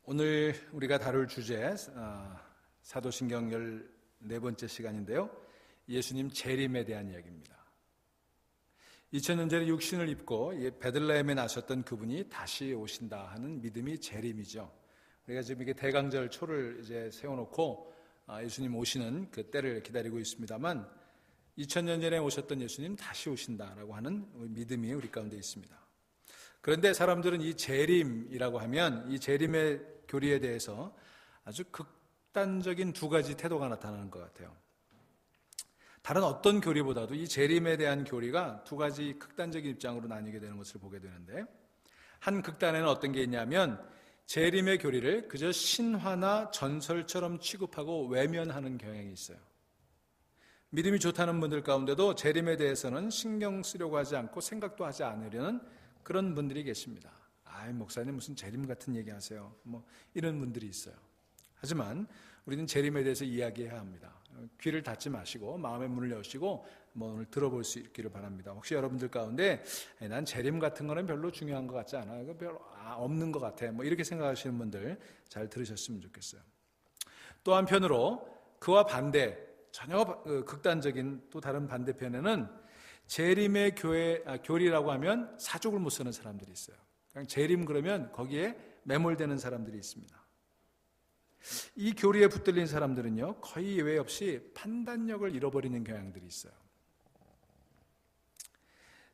오늘 우리가 다룰 주제 사도신경 14번째 시간인데요. 예수님 재림에 대한 이야기입니다. 2000년 전에 육신을 입고 베들레헴에 나셨던 그분이 다시 오신다 하는 믿음이 재림이죠. 우리가 지금 이게 대강절 초를 이제 세워놓고 예수님 오시는 그 때를 기다리고 있습니다만 2000년 전에 오셨던 예수님 다시 오신다라고 하는 믿음이 우리 가운데 있습니다. 그런데 사람들은 이 재림이라고 하면 이 재림의 교리에 대해서 아주 극단적인 두 가지 태도가 나타나는 것 같아요. 다른 어떤 교리보다도 이 재림에 대한 교리가 두 가지 극단적인 입장으로 나뉘게 되는 것을 보게 되는데, 한 극단에는 어떤 게 있냐면 재림의 교리를 그저 신화나 전설처럼 취급하고 외면하는 경향이 있어요. 믿음이 좋다는 분들 가운데도 재림에 대해서는 신경 쓰려고 하지 않고 생각도 하지 않으려는 그런 분들이 계십니다. 목사님 무슨 재림 같은 얘기 하세요. 이런 분들이 있어요. 하지만 우리는 재림에 대해서 이야기해야 합니다. 귀를 닫지 마시고 마음의 문을 여시고 오늘 들어볼 수 있기를 바랍니다. 혹시 여러분들 가운데 난 재림 같은 거는 별로 중요한 것 같지 않아, 이거 별로 없는 것 같아, 이렇게 생각하시는 분들 잘 들으셨으면 좋겠어요. 또 한편으로 그와 반대, 전혀 극단적인 또 다른 반대편에는 재림의 교리라고 하면 사족을 못 쓰는 사람들이 있어요. 그냥 재림 그러면 거기에 매몰되는 사람들이 있습니다. 이 교리에 붙들린 사람들은요, 거의 예외 없이 판단력을 잃어버리는 경향들이 있어요.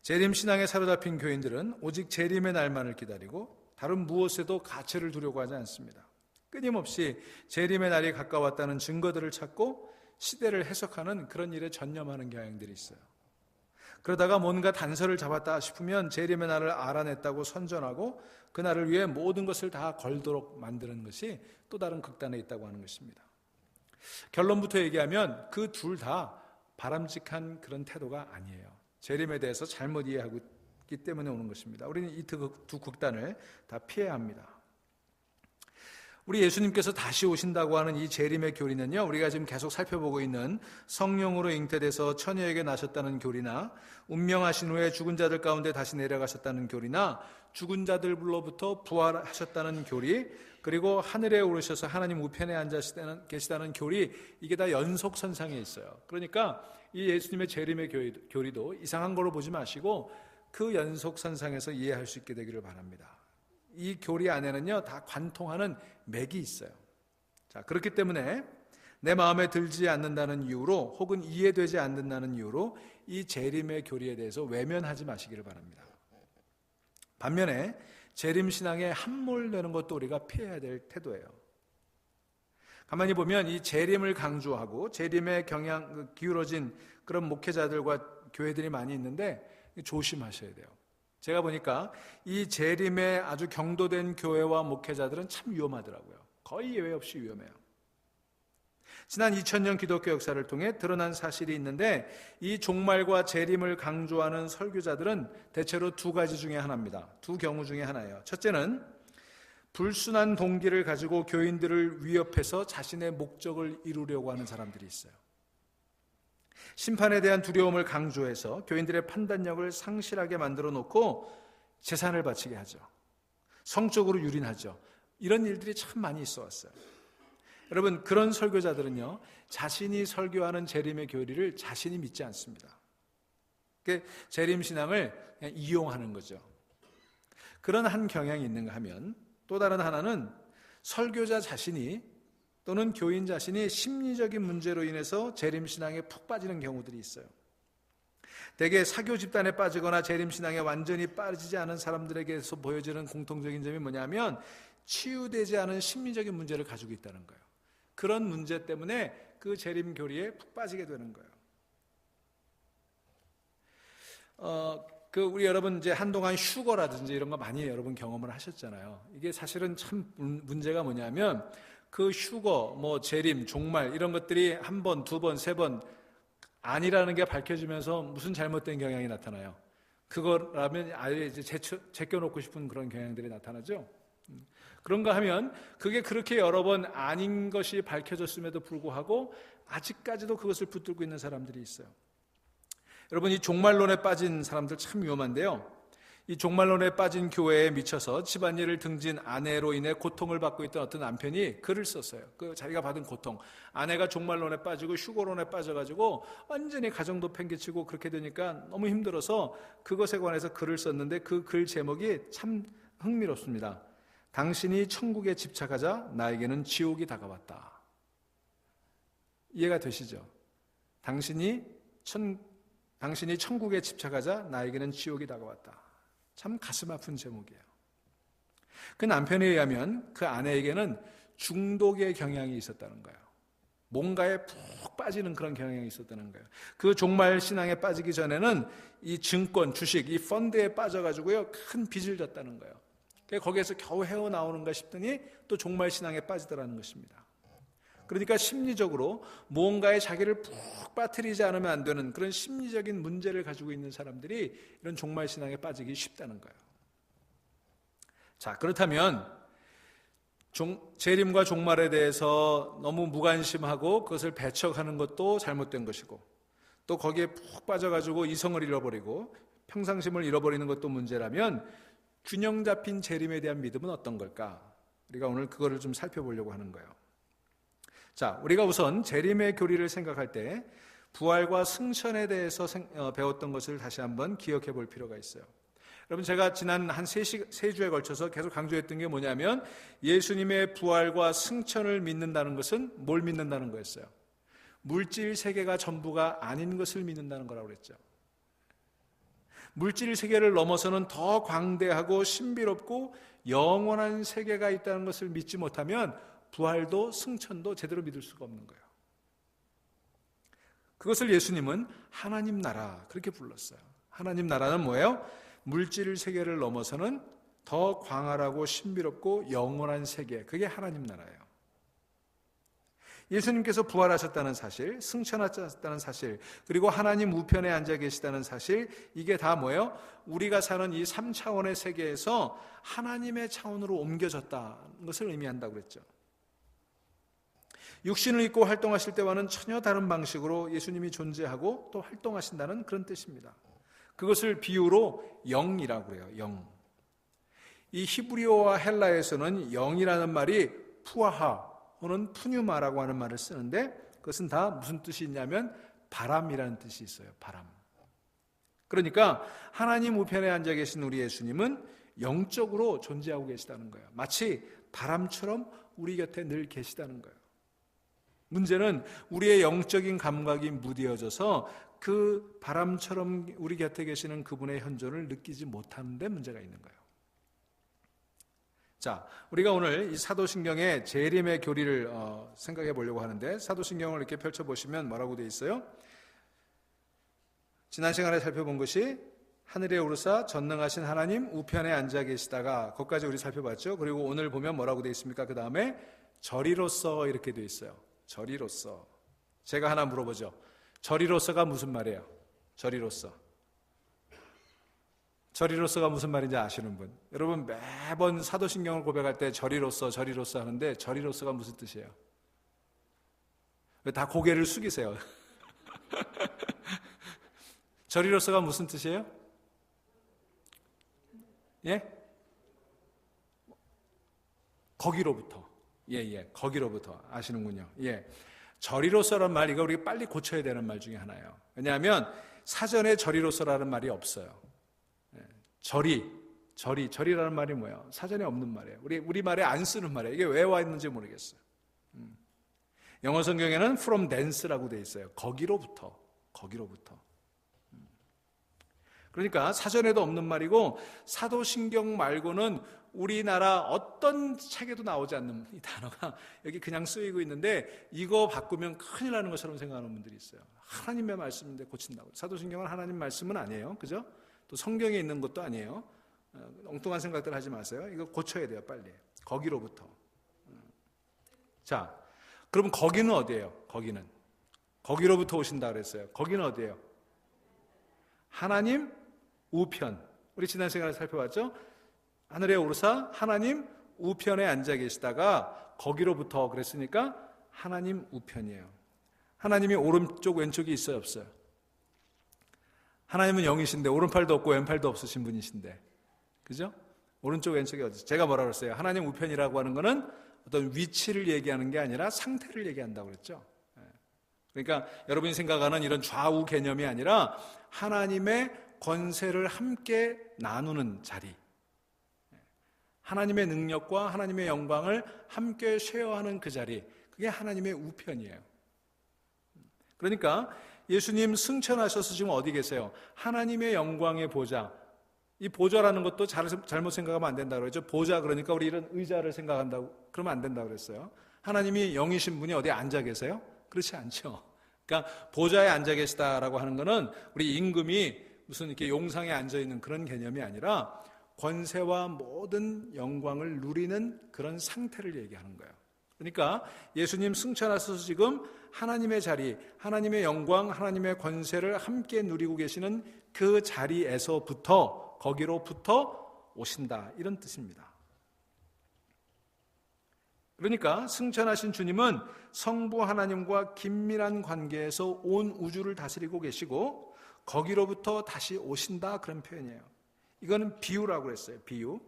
재림 신앙에 사로잡힌 교인들은 오직 재림의 날만을 기다리고 다른 무엇에도 가치를 두려고 하지 않습니다. 끊임없이 재림의 날이 가까웠다는 증거들을 찾고 시대를 해석하는 그런 일에 전념하는 경향들이 있어요. 그러다가 뭔가 단서를 잡았다 싶으면 재림의 날을 알아냈다고 선전하고 그 날을 위해 모든 것을 다 걸도록 만드는 것이 또 다른 극단에 있다고 하는 것입니다. 결론부터 얘기하면 그 둘 다 바람직한 그런 태도가 아니에요. 재림에 대해서 잘못 이해하고 있기 때문에 오는 것입니다. 우리는 이 두 극단을 다 피해야 합니다. 우리 예수님께서 다시 오신다고 하는 이 재림의 교리는요, 우리가 지금 계속 살펴보고 있는 성령으로 잉태돼서 처녀에게 나셨다는 교리나 운명하신 후에 죽은 자들 가운데 다시 내려가셨다는 교리나 죽은 자들로부터 부활하셨다는 교리, 그리고 하늘에 오르셔서 하나님 우편에 앉아 계시다는 교리, 이게 다 연속선상에 있어요. 그러니까 이 예수님의 재림의 교리도 이상한 걸로 보지 마시고 그 연속선상에서 이해할 수 있게 되기를 바랍니다. 이 교리 안에는요, 다 관통하는 맥이 있어요. 자, 그렇기 때문에 내 마음에 들지 않는다는 이유로 혹은 이해되지 않는다는 이유로 이 재림의 교리에 대해서 외면하지 마시기를 바랍니다. 반면에 재림신앙에 함몰되는 것도 우리가 피해야 될 태도예요. 가만히 보면 이 재림을 강조하고 재림에 기울어진 그런 목회자들과 교회들이 많이 있는데 조심하셔야 돼요. 제가 보니까 이 재림에 아주 경도된 교회와 목회자들은 참 위험하더라고요. 거의 예외 없이 위험해요. 지난 2000년 기독교 역사를 통해 드러난 사실이 있는데, 이 종말과 재림을 강조하는 설교자들은 대체로 두 가지 중에 하나입니다. 두 경우 중에 하나예요. 첫째는 불순한 동기를 가지고 교인들을 위협해서 자신의 목적을 이루려고 하는 사람들이 있어요. 심판에 대한 두려움을 강조해서 교인들의 판단력을 상실하게 만들어 놓고 재산을 바치게 하죠. 성적으로 유린하죠. 이런 일들이 참 많이 있어 왔어요. 여러분, 그런 설교자들은요, 자신이 설교하는 재림의 교리를 자신이 믿지 않습니다. 재림신앙을 그냥 이용하는 거죠. 그런 한 경향이 있는가 하면, 또 다른 하나는 설교자 자신이 또는 교인 자신이 심리적인 문제로 인해서 재림신앙에 푹 빠지는 경우들이 있어요. 대개 사교 집단에 빠지거나 재림신앙에 완전히 빠지지 않은 사람들에게서 보여지는 공통적인 점이 뭐냐면 치유되지 않은 심리적인 문제를 가지고 있다는 거예요. 그런 문제 때문에 그 재림 교리에 푹 빠지게 되는 거예요. 우리 여러분 이제 한동안 휴거라든지 이런 거 많이 여러분 경험을 하셨잖아요. 이게 사실은 참 문제가 뭐냐면 그 휴거, 재림, 종말 이런 것들이 한 번, 두 번, 세 번 아니라는 게 밝혀지면서 무슨 잘못된 경향이 나타나요. 그거라면 아예 이제 제껴놓고 싶은 그런 경향들이 나타나죠. 그런가 하면 그게 그렇게 여러 번 아닌 것이 밝혀졌음에도 불구하고 아직까지도 그것을 붙들고 있는 사람들이 있어요. 여러분, 이 종말론에 빠진 사람들 참 위험한데요. 이 종말론에 빠진 교회에 미쳐서 집안일을 등진 아내로 인해 고통을 받고 있던 어떤 남편이 글을 썼어요. 그 자기가 받은 고통, 아내가 종말론에 빠지고 휴거론에 빠져가지고 완전히 가정도 팽개치고 그렇게 되니까 너무 힘들어서 그것에 관해서 글을 썼는데 그 글 제목이 참 흥미롭습니다. 당신이 천국에 집착하자 나에게는 지옥이 다가왔다. 이해가 되시죠? 당신이 천국에 집착하자 나에게는 지옥이 다가왔다. 참 가슴 아픈 제목이에요. 그 남편에 의하면 그 아내에게는 중독의 경향이 있었다는 거예요. 뭔가에 푹 빠지는 그런 경향이 있었다는 거예요. 그 종말 신앙에 빠지기 전에는 이 증권, 주식, 이 펀드에 빠져가지고요 큰 빚을 졌다는 거예요. 거기에서 겨우 헤어나오는가 싶더니 또 종말 신앙에 빠지더라는 것입니다. 그러니까 심리적으로 무언가에 자기를 푹 빠뜨리지 않으면 안 되는 그런 심리적인 문제를 가지고 있는 사람들이 이런 종말 신앙에 빠지기 쉽다는 거예요. 자, 그렇다면 재림과 종말에 대해서 너무 무관심하고 그것을 배척하는 것도 잘못된 것이고, 또 거기에 푹 빠져가지고 이성을 잃어버리고 평상심을 잃어버리는 것도 문제라면 균형 잡힌 재림에 대한 믿음은 어떤 걸까? 우리가 오늘 그거를 좀 살펴보려고 하는 거예요. 자, 우리가 우선 재림의 교리를 생각할 때 부활과 승천에 대해서 배웠던 것을 다시 한번 기억해 볼 필요가 있어요. 여러분, 제가 지난 한 3주에 걸쳐서 계속 강조했던 게 뭐냐면 예수님의 부활과 승천을 믿는다는 것은 뭘 믿는다는 거였어요? 물질 세계가 전부가 아닌 것을 믿는다는 거라고 그랬죠. 물질 세계를 넘어서는 더 광대하고 신비롭고 영원한 세계가 있다는 것을 믿지 못하면 부활도 승천도 제대로 믿을 수가 없는 거예요. 그것을 예수님은 하나님 나라 그렇게 불렀어요. 하나님 나라는 뭐예요? 물질 세계를 넘어서는 더 광활하고 신비롭고 영원한 세계, 그게 하나님 나라예요. 예수님께서 부활하셨다는 사실, 승천하셨다는 사실, 그리고 하나님 우편에 앉아 계시다는 사실, 이게 다 뭐예요? 우리가 사는 이 3차원의 세계에서 하나님의 차원으로 옮겨졌다는 것을 의미한다고 그랬죠. 육신을 입고 활동하실 때와는 전혀 다른 방식으로 예수님이 존재하고 또 활동하신다는 그런 뜻입니다. 그것을 비유로 영이라고 그래요. 영. 이 히브리어와 헬라에서는 영이라는 말이 푸아하 또는 푸뉴마라고 하는 말을 쓰는데 그것은 다 무슨 뜻이 있냐면 바람이라는 뜻이 있어요. 바람. 그러니까 하나님 우편에 앉아 계신 우리 예수님은 영적으로 존재하고 계시다는 거예요. 마치 바람처럼 우리 곁에 늘 계시다는 거예요. 문제는 우리의 영적인 감각이 무뎌져서 그 바람처럼 우리 곁에 계시는 그분의 현존을 느끼지 못하는 데 문제가 있는 거예요. 자, 우리가 오늘 이 사도신경의 재림의 교리를 생각해 보려고 하는데, 사도신경을 이렇게 펼쳐보시면 뭐라고 되어 있어요? 지난 시간에 살펴본 것이 하늘에 오르사 전능하신 하나님 우편에 앉아 계시다가, 거기까지 우리 살펴봤죠. 그리고 오늘 보면 뭐라고 되어 있습니까? 그 다음에 저리로서 이렇게 되어 있어요. 저리로서. 제가 하나 물어보죠. 저리로서가 무슨 말이에요? 저리로서. 저리로서가 무슨 말인지 아시는 분? 여러분, 매번 사도신경을 고백할 때 저리로서 하는데 저리로서가 무슨 뜻이에요? 왜 다 고개를 숙이세요? 저리로서가 무슨 뜻이에요? 예? 거기로부터. 예, 거기로부터. 아시는군요. 예. 저리로서란 말, 이거 우리가 빨리 고쳐야 되는 말 중에 하나예요. 왜냐하면 사전에 저리로서라는 말이 없어요. 절이라는 말이 뭐예요? 사전에 없는 말이에요. 우리 말에 안 쓰는 말이에요. 이게 왜 와 있는지 모르겠어요. 영어 성경에는 from thence라고 되어 있어요. 거기로부터. 그러니까 사전에도 없는 말이고, 사도신경 말고는 우리나라 어떤 책에도 나오지 않는 이 단어가 여기 그냥 쓰이고 있는데, 이거 바꾸면 큰일 나는 것처럼 생각하는 분들이 있어요. 하나님의 말씀인데 고친다고. 사도신경은 하나님 말씀은 아니에요. 그죠? 또 성경에 있는 것도 아니에요. 엉뚱한 생각들 하지 마세요. 이거 고쳐야 돼요, 빨리. 거기로부터. 자, 그럼 거기는 어디예요? 거기로부터 오신다 그랬어요. 거기는 어디예요? 하나님 우편. 우리 지난 시간에 살펴봤죠? 하늘에 오르사 하나님 우편에 앉아 계시다가 거기로부터 그랬으니까 하나님 우편이에요. 하나님이 오른쪽 왼쪽이 있어요, 없어요? 하나님은 영이신데 오른팔도 없고 왼팔도 없으신 분이신데 그죠? 오른쪽 왼쪽이 어디? 제가 뭐라 그랬어요? 하나님 우편이라고 하는 거는 어떤 위치를 얘기하는 게 아니라 상태를 얘기한다고 그랬죠. 그러니까 여러분이 생각하는 이런 좌우 개념이 아니라 하나님의 권세를 함께 나누는 자리, 하나님의 능력과 하나님의 영광을 함께 쉐어하는 그 자리, 그게 하나님의 우편이에요. 그러니까 예수님 승천하셔서 지금 어디 계세요? 하나님의 영광의 보좌. 이 보좌라는 것도 잘못 생각하면 안 된다고 그랬죠. 보좌 그러니까 우리 이런 의자를 생각한다고 그러면 안 된다고 그랬어요. 하나님이 영이신 분이 어디에 앉아 계세요? 그렇지 않죠. 그러니까 보좌에 앉아 계시다라고 하는 거는 우리 임금이 무슨 이렇게 용상에 앉아 있는 그런 개념이 아니라 권세와 모든 영광을 누리는 그런 상태를 얘기하는 거예요. 그러니까 예수님 승천하셔서 지금 하나님의 자리, 하나님의 영광, 하나님의 권세를 함께 누리고 계시는 그 자리에서부터, 거기로부터 오신다, 이런 뜻입니다. 그러니까 승천하신 주님은 성부 하나님과 긴밀한 관계에서 온 우주를 다스리고 계시고 거기로부터 다시 오신다, 그런 표현이에요. 이거는 비유라고 했어요. 비유.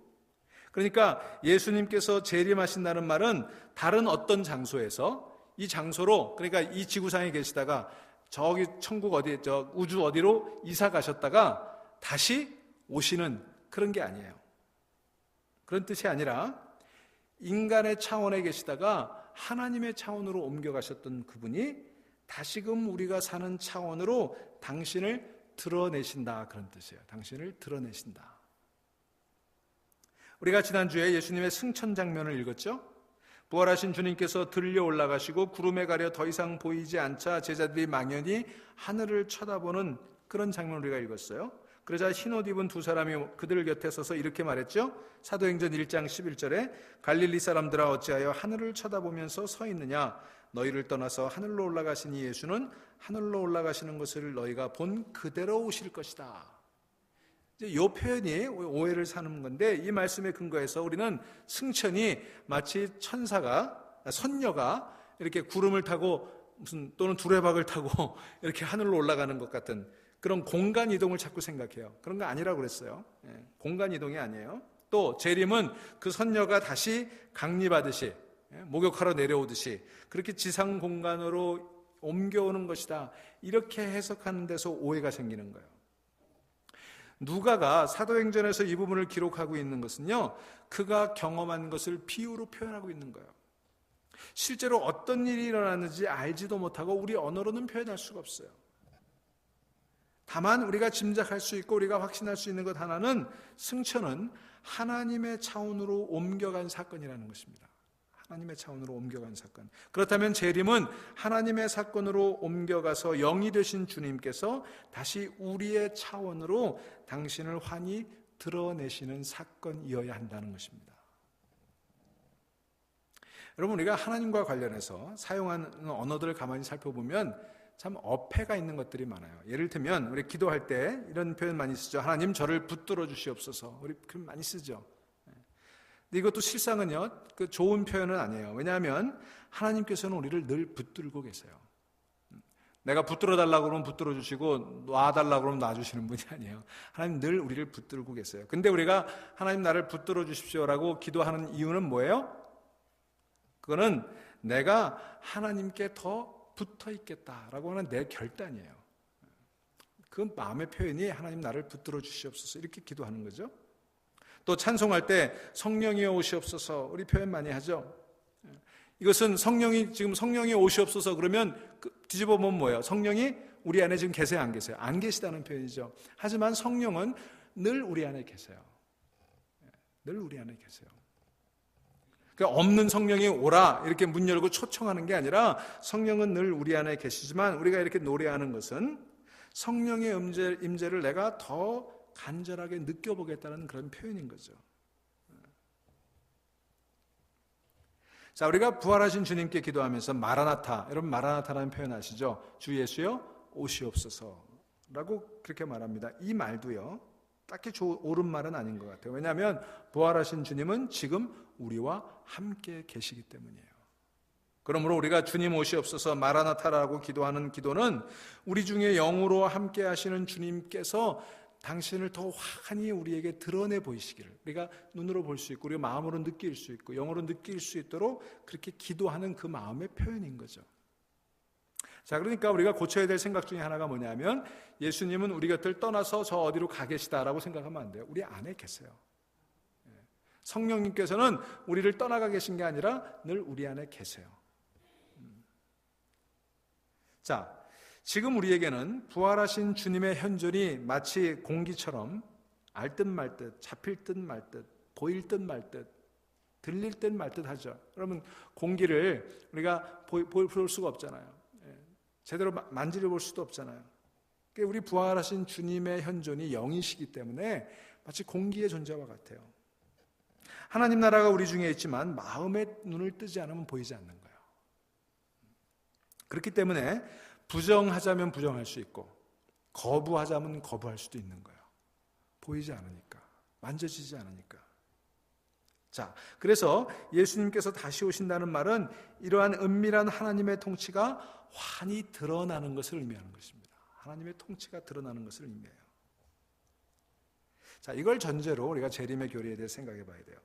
그러니까 예수님께서 재림하신다는 말은 다른 어떤 장소에서 이 장소로, 그러니까 이 지구상에 계시다가 저기 천국 어디, 저 우주 어디로 이사 가셨다가 다시 오시는 그런 게 아니에요. 그런 뜻이 아니라 인간의 차원에 계시다가 하나님의 차원으로 옮겨가셨던 그분이 다시금 우리가 사는 차원으로 당신을 드러내신다, 그런 뜻이에요. 당신을 드러내신다. 우리가 지난주에 예수님의 승천 장면을 읽었죠? 부활하신 주님께서 들려 올라가시고 구름에 가려 더 이상 보이지 않자 제자들이 망연히 하늘을 쳐다보는 그런 장면을 우리가 읽었어요. 그러자 흰옷 입은 두 사람이 그들 곁에 서서 이렇게 말했죠. 사도행전 1장 11절에 갈릴리 사람들아 어찌하여 하늘을 쳐다보면서 서 있느냐, 너희를 떠나서 하늘로 올라가신 이 예수는 하늘로 올라가시는 것을 너희가 본 그대로 오실 것이다. 이 표현이 오해를 사는 건데, 이 말씀에 근거해서 우리는 승천이 마치 선녀가 이렇게 구름을 타고 또는 두레박을 타고 이렇게 하늘로 올라가는 것 같은 그런 공간 이동을 자꾸 생각해요. 그런 거 아니라고 그랬어요. 공간 이동이 아니에요. 또 재림은 그 선녀가 다시 강림하듯이, 목욕하러 내려오듯이 그렇게 지상 공간으로 옮겨오는 것이다, 이렇게 해석하는 데서 오해가 생기는 거예요. 누가가 사도행전에서 이 부분을 기록하고 있는 것은요, 그가 경험한 것을 비유로 표현하고 있는 거예요. 실제로 어떤 일이 일어났는지 알지도 못하고 우리 언어로는 표현할 수가 없어요. 다만 우리가 짐작할 수 있고 우리가 확신할 수 있는 것 하나는, 승천은 하나님의 차원으로 옮겨간 사건이라는 것입니다. 하나님의 차원으로 옮겨간 사건. 그렇다면 재림은 하나님의 사건으로 옮겨가서 영이 되신 주님께서 다시 우리의 차원으로 당신을 환히 드러내시는 사건이어야 한다는 것입니다. 여러분, 우리가 하나님과 관련해서 사용하는 언어들을 가만히 살펴보면 참 어폐가 있는 것들이 많아요. 예를 들면 우리 기도할 때 이런 표현 많이 쓰죠. 하나님 저를 붙들어 주시옵소서. 우리 그럼 많이 쓰죠. 근데 이것도 실상은요, 그 좋은 표현은 아니에요. 왜냐하면 하나님께서는 우리를 늘 붙들고 계세요. 내가 붙들어 달라고 그러면 붙들어 주시고 놔달라고 그러면 놔주시는 분이 아니에요. 하나님 늘 우리를 붙들고 계세요. 근데 우리가 하나님 나를 붙들어 주십시오라고 기도하는 이유는 뭐예요? 그거는 내가 하나님께 더 붙어 있겠다라고 하는 내 결단이에요. 그 마음의 표현이 하나님 나를 붙들어 주시옵소서, 이렇게 기도하는 거죠. 또 찬송할 때 성령이 오시옵소서, 우리 표현 많이 하죠. 이것은 지금 성령이 오시옵소서 그러면 뒤집어 보면 뭐예요? 성령이 우리 안에 지금 계세요, 안 계세요? 안 계시다는 표현이죠. 하지만 성령은 늘 우리 안에 계세요. 늘 우리 안에 계세요. 그러니까 없는 성령이 오라 이렇게 문 열고 초청하는 게 아니라 성령은 늘 우리 안에 계시지만 우리가 이렇게 노래하는 것은 성령의 임재를 내가 더 간절하게 느껴보겠다는 그런 표현인 거죠. 자, 우리가 부활하신 주님께 기도하면서 마라나타, 여러분 마라나타라는 표현 아시죠? 주 예수여 오시옵소서라고 그렇게 말합니다. 이 말도요, 딱히 옳은 말은 아닌 것 같아요. 왜냐하면 부활하신 주님은 지금 우리와 함께 계시기 때문이에요. 그러므로 우리가 주님 오시옵소서 마라나타라고 기도하는 기도는 우리 중에 영으로 함께 하시는 주님께서 당신을 더 환히 우리에게 드러내 보이시기를, 우리가 눈으로 볼 수 있고 우리가 마음으로 느낄 수 있고 영어로 느낄 수 있도록 그렇게 기도하는 그 마음의 표현인 거죠. 자, 그러니까 우리가 고쳐야 될 생각 중에 하나가 뭐냐면, 예수님은 우리 곁을 떠나서 저 어디로 가 계시다라고 생각하면 안 돼요. 우리 안에 계세요. 성령님께서는 우리를 떠나가 계신 게 아니라 늘 우리 안에 계세요. 자, 지금 우리에게는 부활하신 주님의 현존이 마치 공기처럼 알 듯 말 듯, 잡힐 듯 말 듯, 보일 듯 말 듯, 들릴 듯 말 듯 하죠. 여러분, 공기를 우리가 볼 수가 없잖아요. 제대로 만지려 볼 수도 없잖아요. 그러니까 우리 부활하신 주님의 현존이 영이시기 때문에 마치 공기의 존재와 같아요. 하나님 나라가 우리 중에 있지만 마음의 눈을 뜨지 않으면 보이지 않는 거예요. 그렇기 때문에 부정하자면 부정할 수 있고 거부하자면 거부할 수도 있는 거예요. 보이지 않으니까, 만져지지 않으니까. 자, 그래서 예수님께서 다시 오신다는 말은 이러한 은밀한 하나님의 통치가 환히 드러나는 것을 의미하는 것입니다. 하나님의 통치가 드러나는 것을 의미해요. 자, 이걸 전제로 우리가 재림의 교리에 대해 생각해 봐야 돼요.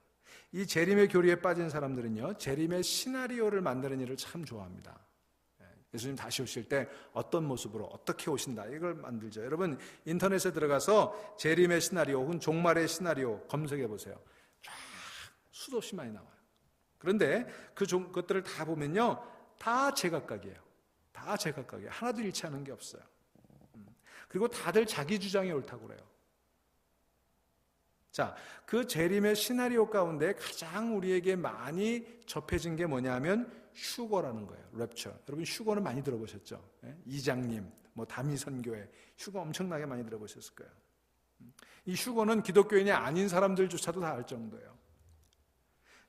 이 재림의 교리에 빠진 사람들은요, 재림의 시나리오를 만드는 일을 참 좋아합니다. 예수님 다시 오실 때 어떤 모습으로 어떻게 오신다, 이걸 만들죠. 여러분, 인터넷에 들어가서 재림의 시나리오 혹은 종말의 시나리오 검색해 보세요. 쫙 수도 없이 많이 나와요. 그런데 그것들을 다 보면요, 다 제각각이에요. 다 제각각이에요. 하나도 일치하는 게 없어요. 그리고 다들 자기 주장이 옳다고 그래요. 자, 그 재림의 시나리오 가운데 가장 우리에게 많이 접해진 게 뭐냐면 휴거라는 거예요. 랩처. 여러분, 휴거는 많이 들어보셨죠? 이장님, 다미선교회 휴거 엄청나게 많이 들어보셨을 거예요. 이 휴거는 기독교인이 아닌 사람들조차도 다 알 정도예요.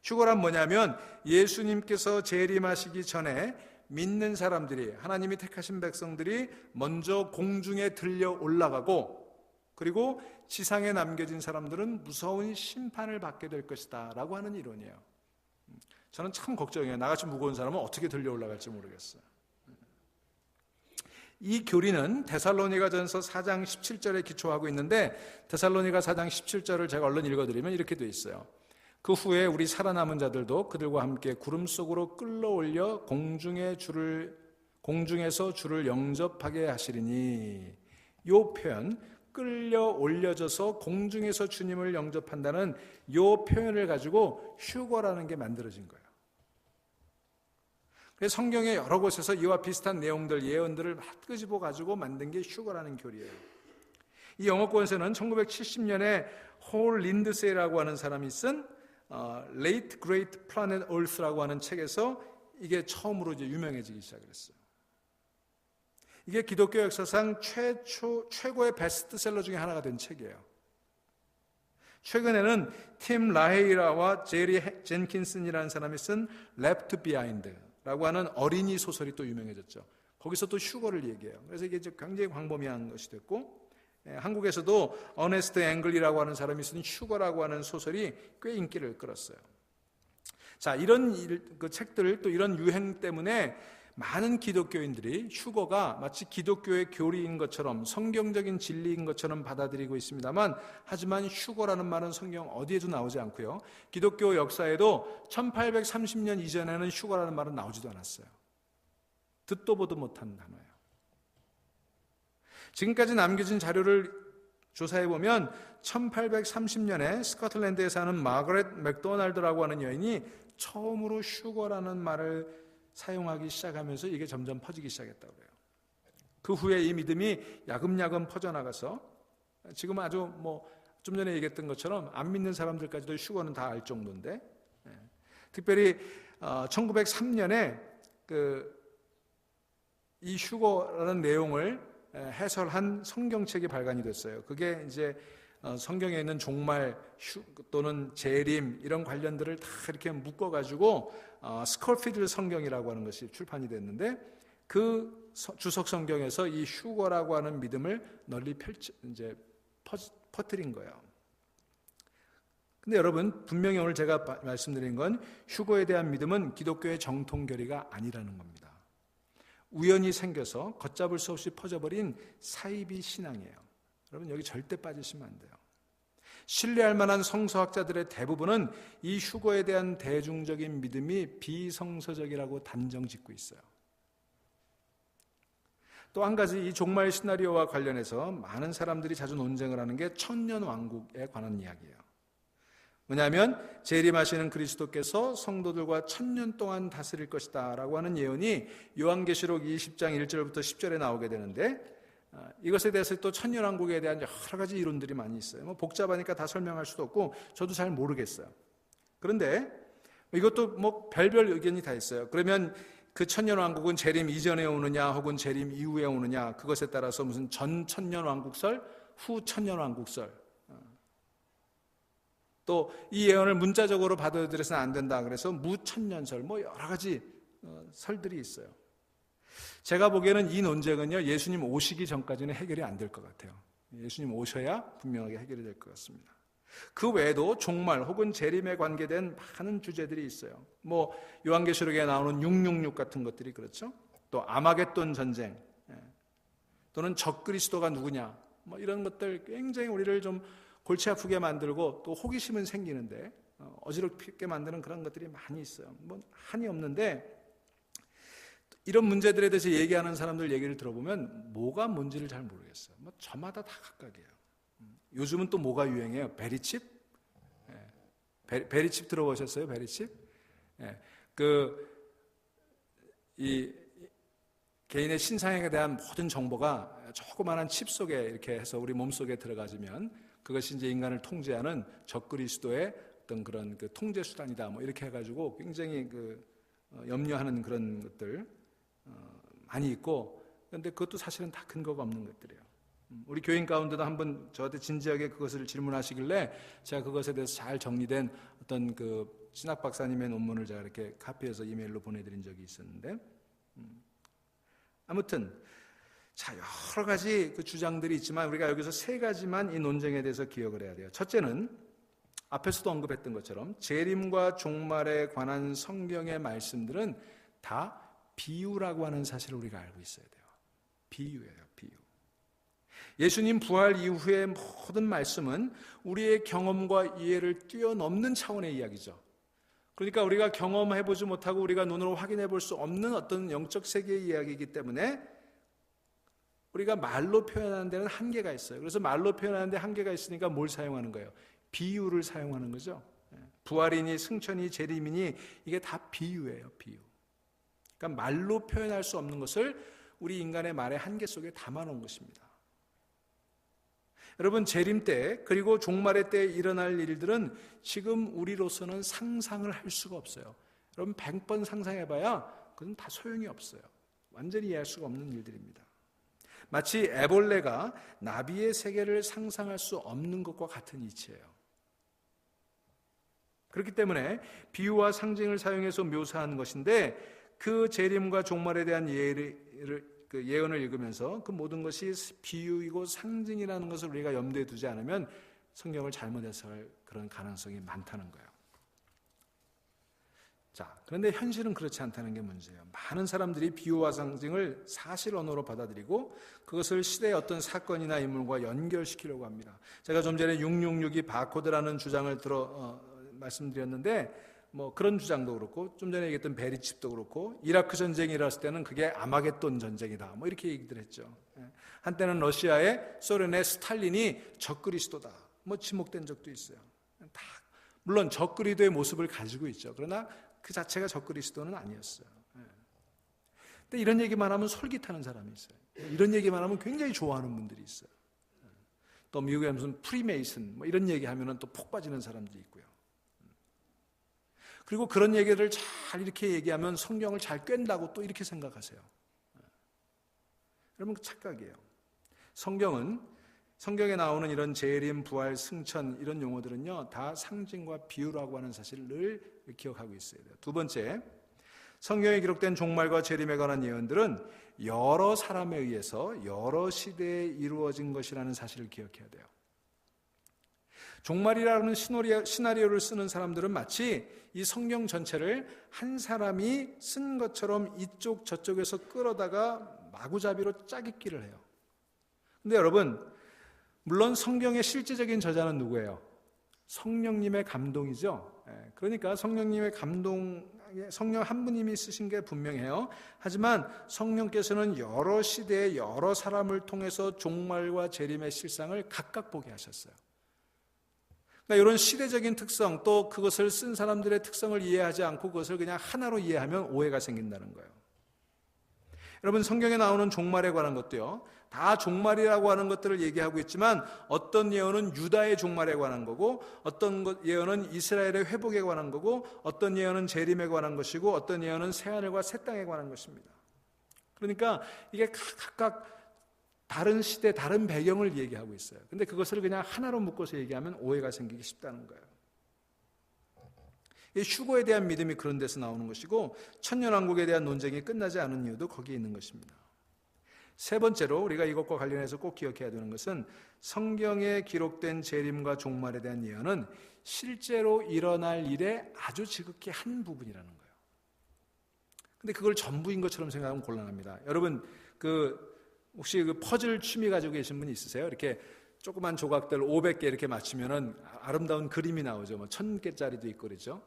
휴거란 뭐냐면 예수님께서 재림하시기 전에 믿는 사람들이, 하나님이 택하신 백성들이 먼저 공중에 들려 올라가고, 그리고 지상에 남겨진 사람들은 무서운 심판을 받게 될 것이다 라고 하는 이론이에요. 저는 참 걱정이에요. 나같이 무거운 사람은 어떻게 들려 올라갈지 모르겠어요. 이 교리는 데살로니가전서 4장 17절에 기초하고 있는데, 데살로니가 4장 17절을 제가 얼른 읽어드리면 이렇게 되어 있어요. 그 후에 우리 살아남은 자들도 그들과 함께 구름 속으로 끌어올려 공중에서 주를 영접하게 하시리니, 이 표현, 끌려 올려져서 공중에서 주님을 영접한다는 이 표현을 가지고 휴거라는 게 만들어진 거예요. 그래서 성경의 여러 곳에서 이와 비슷한 내용들, 예언들을 끄집어 가지고 만든 게 휴거라는 교리예요. 이 영어권에서는 1970년에 홀 린드세이라고 하는 사람이 쓴 Late Great Planet Earth라고 하는 책에서 이게 처음으로 이제 유명해지기 시작했어요. 이게 기독교 역사상 최고의 베스트셀러 중에 하나가 된 책이에요. 최근에는 팀 라헤이라와 제리 젠킨슨이라는 사람이 쓴 Left Behind라고 하는 어린이 소설이 또 유명해졌죠. 거기서 또 휴거를 얘기해요. 그래서 이게 굉장히 광범위한 것이 됐고, 한국에서도 어네스트 앵글이라고 하는 사람이 쓴 휴거라고 하는 소설이 꽤 인기를 끌었어요. 자, 이런 그 책들, 또 이런 유행 때문에 많은 기독교인들이 휴거가 마치 기독교의 교리인 것처럼, 성경적인 진리인 것처럼 받아들이고 있습니다만, 하지만 휴거라는 말은 성경 어디에도 나오지 않고요, 기독교 역사에도 1830년 이전에는 휴거라는 말은 나오지도 않았어요. 듣도 보도 못한 단어예요. 지금까지 남겨진 자료를 조사해보면 1830년에 스코틀랜드에 사는 마거렛 맥도날드라고 하는 여인이 처음으로 휴거라는 말을 사용하기 시작하면서 이게 점점 퍼지기 시작했다고 해요. 그 후에 이 믿음이 야금야금 퍼져나가서 지금 아주 좀 전에 얘기했던 것처럼 안 믿는 사람들까지도 휴거는 다 알 정도인데, 특별히 1903년에 이 휴거라는 내용을 해설한 성경책이 발간이 됐어요. 그게 이제 성경에 있는 종말 또는 재림 이런 관련들을 다 이렇게 묶어가지고 스콜피드 성경이라고 하는 것이 출판이 됐는데, 그 주석 성경에서 이 휴거라고 하는 믿음을 널리 퍼뜨린 거예요. 근데 여러분, 분명히 오늘 제가 말씀드린 건 휴거에 대한 믿음은 기독교의 정통 교리가 아니라는 겁니다. 우연히 생겨서 걷잡을 수 없이 퍼져버린 사이비 신앙이에요. 여러분 여기 절대 빠지시면 안 돼요. 신뢰할 만한 성서학자들의 대부분은 이 휴거에 대한 대중적인 믿음이 비성서적이라고 단정 짓고 있어요. 또 한 가지 이 종말 시나리오와 관련해서 많은 사람들이 자주 논쟁을 하는 게 천년왕국에 관한 이야기예요. 왜냐하면 재림하시는 그리스도께서 성도들과 1000년 동안 다스릴 것이다 라고 하는 예언이 요한계시록 20장 1절부터 10절에 나오게 되는데, 이것에 대해서 또 천년왕국에 대한 여러 가지 이론들이 많이 있어요. 복잡하니까 다 설명할 수도 없고 저도 잘 모르겠어요. 그런데 이것도 별별 의견이 다 있어요. 그러면 그 천년왕국은 재림 이전에 오느냐 혹은 재림 이후에 오느냐, 그것에 따라서 무슨 전 천년왕국설, 후 천년왕국설, 또 이 예언을 문자적으로 받아들여서는 안 된다 그래서 무천년설, 여러 가지 설들이 있어요. 제가 보기에는 이 논쟁은요, 예수님 오시기 전까지는 해결이 안 될 것 같아요. 예수님 오셔야 분명하게 해결이 될 것 같습니다. 그 외에도 종말 혹은 재림에 관계된 많은 주제들이 있어요. 요한계시록에 나오는 666 같은 것들이 그렇죠. 또 아마겟돈 전쟁, 또는 적그리스도가 누구냐, 이런 것들 굉장히 우리를 좀 골치 아프게 만들고 또 호기심은 생기는데 어지럽게 만드는 그런 것들이 많이 있어요. 한이 없는데, 이런 문제들에 대해서 얘기하는 사람들 얘기를 들어보면 뭐가 뭔지를 잘 모르겠어요. 저마다 다 각각이에요. 요즘은 또 뭐가 유행해요? 베리칩? 베리칩 들어보셨어요? 베리칩? 이 개인의 신상에 대한 모든 정보가 조그마한 칩 속에 이렇게 해서 우리 몸 속에 들어가지면 그것이 이제 인간을 통제하는 적그리스도의 어떤 그런 통제 수단이다. 이렇게 해가지고 굉장히 염려하는 그런 것들 많이 있고, 그런데 그것도 사실은 다 근거가 없는 것들이에요. 우리 교인 가운데도 한번 저한테 진지하게 그것을 질문하시길래 제가 그것에 대해서 잘 정리된 어떤 신학 박사님의 논문을 제가 이렇게 카피해서 이메일로 보내드린 적이 있었는데, 아무튼 여러 가지 주장들이 있지만 우리가 여기서 3가지만 이 논쟁에 대해서 기억을 해야 돼요. 첫째는 앞에서도 언급했던 것처럼 재림과 종말에 관한 성경의 말씀들은 다 비유라고 하는 사실을 우리가 알고 있어야 돼요. 비유예요, 비유. 예수님 부활 이후의 모든 말씀은 우리의 경험과 이해를 뛰어넘는 차원의 이야기죠. 그러니까 우리가 경험해보지 못하고 우리가 눈으로 확인해볼 수 없는 어떤 영적 세계의 이야기이기 때문에 우리가 말로 표현하는 데는 한계가 있어요. 그래서 말로 표현하는 데 한계가 있으니까 뭘 사용하는 거예요? 비유를 사용하는 거죠. 부활이니 승천이 재림이니 이게 다 비유예요, 비유. 그러니까 말로 표현할 수 없는 것을 우리 인간의 말의 한계 속에 담아놓은 것입니다. 여러분, 재림 때 그리고 종말의 때에 일어날 일들은 지금 우리로서는 상상을 할 수가 없어요. 여러분 100번 상상해봐야 그건 다 소용이 없어요. 완전히 이해할 수가 없는 일들입니다. 마치 애벌레가 나비의 세계를 상상할 수 없는 것과 같은 이치예요. 그렇기 때문에 비유와 상징을 사용해서 묘사하는 것인데, 그 재림과 종말에 대한 예언을 읽으면서 그 모든 것이 비유이고 상징이라는 것을 우리가 염두에 두지 않으면 성경을 잘못 해석할 그런 가능성이 많다는 거예요. 그런데 현실은 그렇지 않다는 게 문제예요. 많은 사람들이 비유와 상징을 사실 언어로 받아들이고 그것을 시대의 어떤 사건이나 인물과 연결시키려고 합니다. 제가 좀 전에 666이 바코드라는 주장을 말씀드렸는데, 그런 주장도 그렇고, 좀 전에 얘기했던 베리칩도 그렇고, 이라크 전쟁이 일어났을 때는 그게 아마겟돈 전쟁이다, 이렇게 얘기들 했죠. 한때는 러시아의 소련의 스탈린이 적그리스도다, 지목된 적도 있어요. 다 물론 적그리스도의 모습을 가지고 있죠. 그러나 그 자체가 적그리스도는 아니었어요. 근데 이런 얘기만 하면 솔깃하는 사람이 있어요. 이런 얘기만 하면 굉장히 좋아하는 분들이 있어요. 또 미국에 무슨 프리메이슨 이런 얘기하면 또 폭 빠지는 사람도 있고요. 그리고 그런 얘기를 잘 이렇게 얘기하면 성경을 잘 꿰는다고 또 이렇게 생각하세요. 여러분, 착각이에요. 성경에 나오는 이런 재림, 부활, 승천 이런 용어들은요, 다 상징과 비유라고 하는 사실을 늘 기억하고 있어야 돼요. 두 번째, 성경에 기록된 종말과 재림에 관한 예언들은 여러 사람에 의해서 여러 시대에 이루어진 것이라는 사실을 기억해야 돼요. 종말이라는 시나리오를 쓰는 사람들은 마치 이 성경 전체를 한 사람이 쓴 것처럼 이쪽 저쪽에서 끌어다가 마구잡이로 짜깁기를 해요. 근데 여러분, 물론 성경의 실제적인 저자는 누구예요? 성령님의 감동이죠. 그러니까 성령님의 감동, 성령 한 분님이 쓰신 게 분명해요. 하지만 성령께서는 여러 시대의 여러 사람을 통해서 종말과 재림의 실상을 각각 보게 하셨어요. 그러니까 이런 시대적인 특성, 또 그것을 쓴 사람들의 특성을 이해하지 않고 그것을 그냥 하나로 이해하면 오해가 생긴다는 거예요. 여러분, 성경에 나오는 종말에 관한 것도요, 다 종말이라고 하는 것들을 얘기하고 있지만 어떤 예언은 유다의 종말에 관한 거고, 어떤 예언은 이스라엘의 회복에 관한 거고, 어떤 예언은 재림에 관한 것이고, 어떤 예언은 새하늘과 새 땅에 관한 것입니다. 그러니까 이게 각각 다른 시대, 다른 배경을 얘기하고 있어요. 근데 그것을 그냥 하나로 묶어서 얘기하면 오해가 생기기 쉽다는 거예요. 휴거에 대한 믿음이 그런 데서 나오는 것이고, 천년왕국에 대한 논쟁이 끝나지 않은 이유도 거기에 있는 것입니다. 세 번째로 우리가 이것과 관련해서 꼭 기억해야 되는 것은 성경에 기록된 재림과 종말에 대한 예언은 실제로 일어날 일의 아주 지극히 한 부분이라는 거예요. 근데 그걸 전부인 것처럼 생각하면 곤란합니다. 여러분, 혹시 퍼즐 취미 가지고 계신 분 있으세요? 이렇게 조그만 조각들 500개 이렇게 맞추면은 아름다운 그림이 나오죠. 뭐 1000개짜리도 있고 그러죠.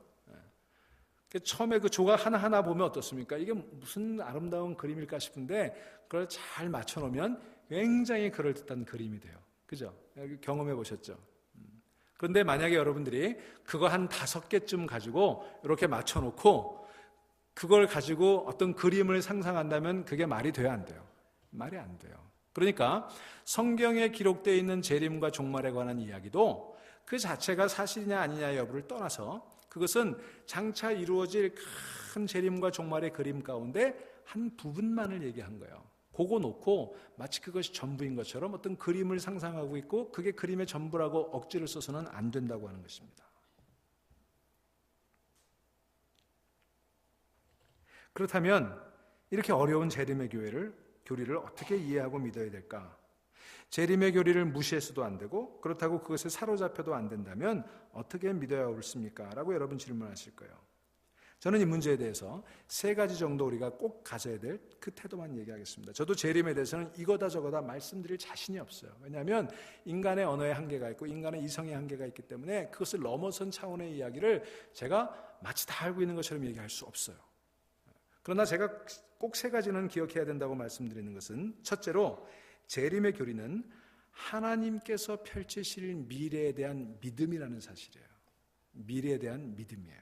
처음에 그 조각 하나하나 보면 어떻습니까? 이게 무슨 아름다운 그림일까 싶은데 그걸 잘 맞춰놓으면 굉장히 그럴듯한 그림이 돼요. 그죠? 경험해 보셨죠? 그런데 만약에 여러분들이 그거 한 5개쯤 가지고 이렇게 맞춰놓고 그걸 가지고 어떤 그림을 상상한다면 그게 말이 돼요, 안 돼요? 말이 안 돼요. 그러니까 성경에 기록되어 있는 재림과 종말에 관한 이야기도 그 자체가 사실이냐 아니냐 여부를 떠나서 그것은 장차 이루어질 큰 재림과 종말의 그림 가운데 한 부분만을 얘기한 거예요. 그거 놓고 마치 그것이 전부인 것처럼 어떤 그림을 상상하고 있고 그게 그림의 전부라고 억지를 써서는 안 된다고 하는 것입니다. 그렇다면 이렇게 어려운 재림의 교리를 어떻게 이해하고 믿어야 될까? 재림의 교리를 무시해서도 안 되고 그렇다고 그것에 사로잡혀도 안 된다면 어떻게 믿어야 옳습니까? 라고 여러분 질문하실 거예요. 저는 이 문제에 대해서 3가지 정도 우리가 꼭 가져야 될 그 태도만 얘기하겠습니다. 저도 재림에 대해서는 이거다 저거다 말씀드릴 자신이 없어요. 왜냐하면 인간의 언어의 한계가 있고 인간의 이성의 한계가 있기 때문에 그것을 넘어선 차원의 이야기를 제가 마치 다 알고 있는 것처럼 얘기할 수 없어요. 그러나 제가 꼭 3가지는 기억해야 된다고 말씀드리는 것은 첫째로 재림의 교리는 하나님께서 펼치실 미래에 대한 믿음이라는 사실이에요. 미래에 대한 믿음이에요.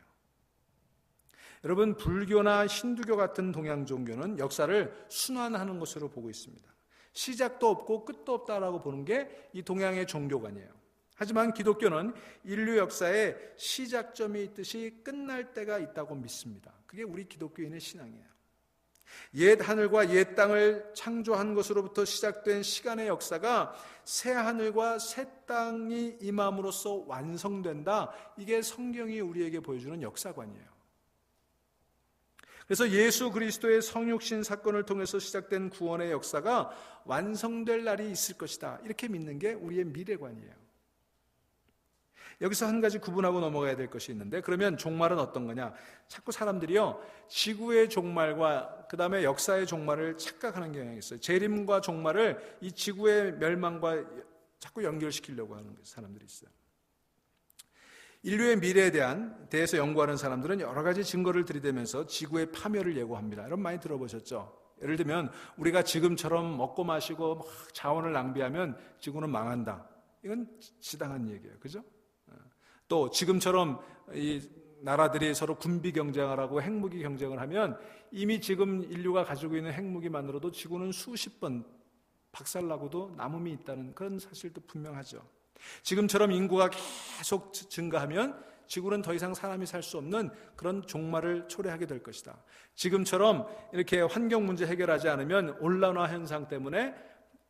여러분, 불교나 힌두교 같은 동양 종교는 역사를 순환하는 것으로 보고 있습니다. 시작도 없고 끝도 없다라고 보는 게 이 동양의 종교관이에요. 하지만 기독교는 인류 역사에 시작점이 있듯이 끝날 때가 있다고 믿습니다. 그게 우리 기독교인의 신앙이에요. 옛 하늘과 옛 땅을 창조한 것으로부터 시작된 시간의 역사가 새 하늘과 새 땅이 임함으로써 완성된다. 이게 성경이 우리에게 보여주는 역사관이에요. 그래서 예수 그리스도의 성육신 사건을 통해서 시작된 구원의 역사가 완성될 날이 있을 것이다. 이렇게 믿는 게 우리의 미래관이에요. 여기서 한 가지 구분하고 넘어가야 될 것이 있는데, 그러면 종말은 어떤 거냐? 자꾸 사람들이요, 지구의 종말과 그 다음에 역사의 종말을 착각하는 경향이 있어요. 재림과 종말을 이 지구의 멸망과 자꾸 연결시키려고 하는 사람들이 있어요. 인류의 미래에 대해서 연구하는 사람들은 여러 가지 증거를 들이대면서 지구의 파멸을 예고합니다. 여러분 많이 들어보셨죠? 예를 들면 우리가 지금처럼 먹고 마시고 막 자원을 낭비하면 지구는 망한다. 이건 지당한 얘기예요. 그죠? 또 지금처럼 이 나라들이 서로 군비 경쟁을 하고 핵무기 경쟁을 하면 이미 지금 인류가 가지고 있는 핵무기만으로도 지구는 수십 번 박살나고도 남음이 있다는 그런 사실도 분명하죠. 지금처럼 인구가 계속 증가하면 지구는 더 이상 사람이 살 수 없는 그런 종말을 초래하게 될 것이다. 지금처럼 이렇게 환경 문제 해결하지 않으면 온난화 현상 때문에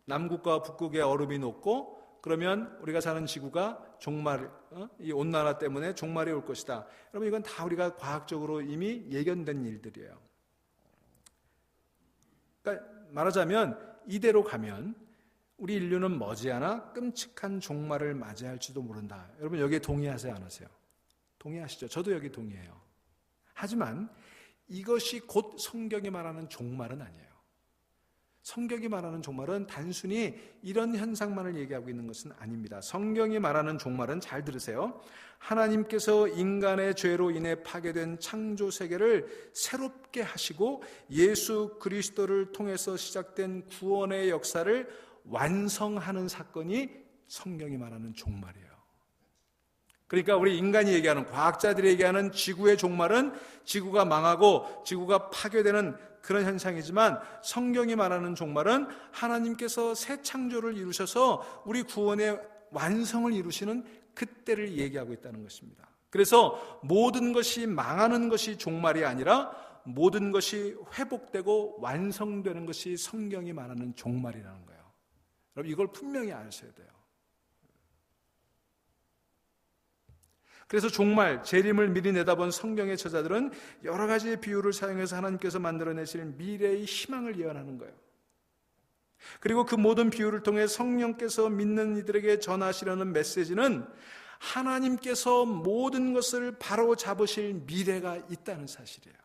남극과 북극의 얼음이 녹고 그러면 우리가 사는 지구가 이 온난화 때문에 종말이 올 것이다. 여러분 이건 다 우리가 과학적으로 이미 예견된 일들이에요. 그러니까 말하자면 이대로 가면 우리 인류는 머지않아 끔찍한 종말을 맞이할지도 모른다. 여러분 여기에 동의하세요, 안 하세요? 동의하시죠? 저도 여기 동의해요. 하지만 이것이 곧 성경이 말하는 종말은 아니에요. 성경이 말하는 종말은 단순히 이런 현상만을 얘기하고 있는 것은 아닙니다. 성경이 말하는 종말은, 잘 들으세요, 하나님께서 인간의 죄로 인해 파괴된 창조 세계를 새롭게 하시고 예수 그리스도를 통해서 시작된 구원의 역사를 완성하는 사건이 성경이 말하는 종말이에요. 그러니까 우리 인간이 얘기하는, 과학자들이 얘기하는 지구의 종말은 지구가 망하고 지구가 파괴되는 그런 현상이지만, 성경이 말하는 종말은 하나님께서 새 창조를 이루셔서 우리 구원의 완성을 이루시는 그때를 얘기하고 있다는 것입니다. 그래서 모든 것이 망하는 것이 종말이 아니라 모든 것이 회복되고 완성되는 것이 성경이 말하는 종말이라는 거예요. 여러분, 이걸 분명히 아셔야 돼요. 그래서 종말, 재림을 미리 내다본 성경의 저자들은 여러 가지의 비유를 사용해서 하나님께서 만들어내실 미래의 희망을 예언하는 거예요. 그리고 그 모든 비유를 통해 성령께서 믿는 이들에게 전하시려는 메시지는 하나님께서 모든 것을 바로 잡으실 미래가 있다는 사실이에요.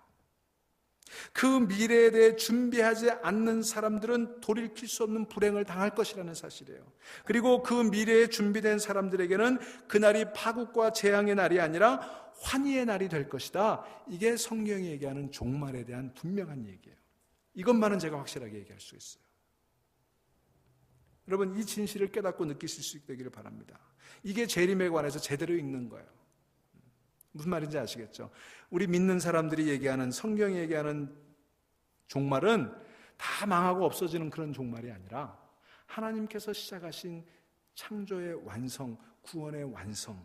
그 미래에 대해 준비하지 않는 사람들은 돌이킬 수 없는 불행을 당할 것이라는 사실이에요. 그리고 그 미래에 준비된 사람들에게는 그날이 파국과 재앙의 날이 아니라 환희의 날이 될 것이다. 이게 성경이 얘기하는 종말에 대한 분명한 얘기예요. 이것만은 제가 확실하게 얘기할 수 있어요. 여러분, 이 진실을 깨닫고 느끼실 수 있기를 바랍니다. 이게 재림에 관해서 제대로 읽는 거예요. 무슨 말인지 아시겠죠? 우리 믿는 사람들이 얘기하는, 성경이 얘기하는 종말은 다 망하고 없어지는 그런 종말이 아니라 하나님께서 시작하신 창조의 완성, 구원의 완성,